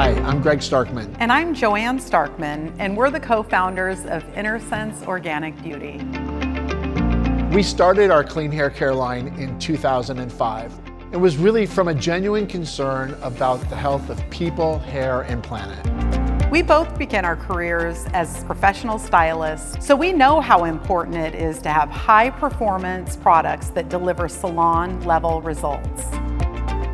Hi, I'm Greg Starkman. And I'm Joanne Starkman, and we're the co-founders of Innersense Organic Beauty. We started our clean hair care line in 2005. It was really from a genuine concern about the health of people, hair, and planet. We both began our careers as professional stylists, so we know how important it is to have high-performance products that deliver salon-level results.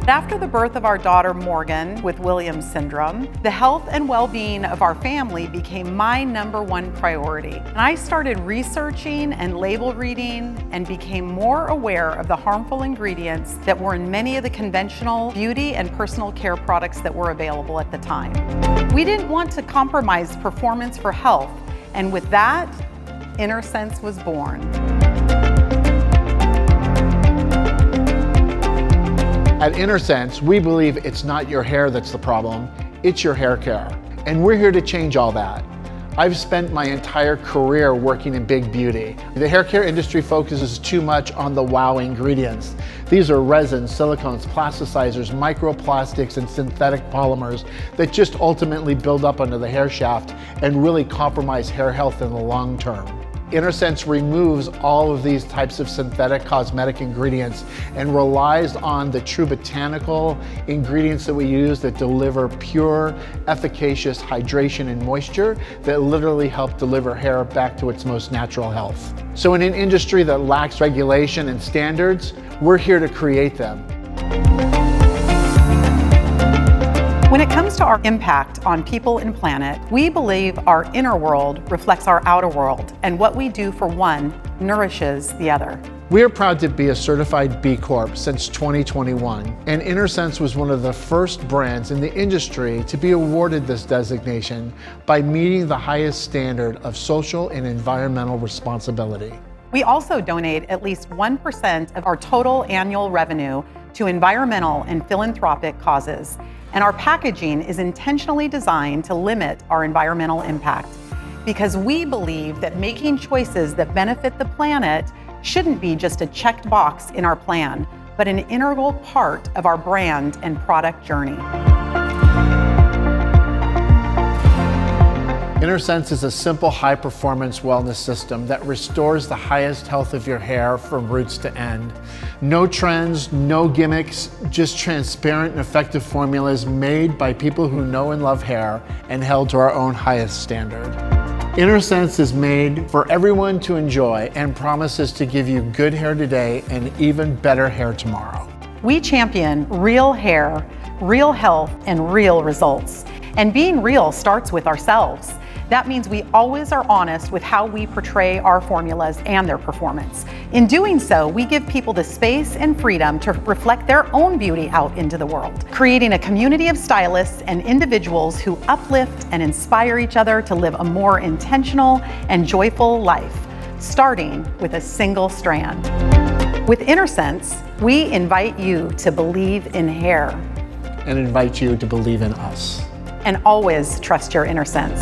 After the birth of our daughter Morgan with Williams syndrome, the health and well-being of our family became my #1 priority. And I started researching and label reading and became more aware of the harmful ingredients that were in many of the conventional beauty and personal care products that were available at the time. We didn't want to compromise performance for health, and with that, Innersense was born. At Innersense, we believe it's not your hair that's the problem, it's your hair care. And we're here to change all that. I've spent my entire career working in big beauty. The hair care industry focuses too much on the wow ingredients. These are resins, silicones, plasticizers, microplastics, and synthetic polymers that just ultimately build up under the hair shaft and really compromise hair health in the long term. Innersense removes all of these types of synthetic cosmetic ingredients and relies on the true botanical ingredients that we use that deliver pure, efficacious hydration and moisture that literally help deliver hair back to its most natural health. So in an industry that lacks regulation and standards, we're here to create them. When it comes to our impact on people and planet, we believe our inner world reflects our outer world, and what we do for one nourishes the other. We are proud to be a certified B Corp since 2021, and Innersense was one of the first brands in the industry to be awarded this designation by meeting the highest standard of social and environmental responsibility. We also donate at least 1% of our total annual revenue to environmental and philanthropic causes, and our packaging is intentionally designed to limit our environmental impact because we believe that making choices that benefit the planet shouldn't be just a checked box in our plan, but an integral part of our brand and product journey. Innersense is a simple high-performance wellness system that restores the highest health of your hair from roots to end. No trends, no gimmicks, just transparent and effective formulas made by people who know and love hair and held to our own highest standard. Innersense is made for everyone to enjoy and promises to give you good hair today and even better hair tomorrow. We champion real hair, real health, and real results. And being real starts with ourselves. That means we always are honest with how we portray our formulas and their performance. In doing so, we give people the space and freedom to reflect their own beauty out into the world, creating a community of stylists and individuals who uplift and inspire each other to live a more intentional and joyful life, starting with a single strand. With Innersense, we invite you to believe in hair. And invite you to believe in us. And always trust your inner sense.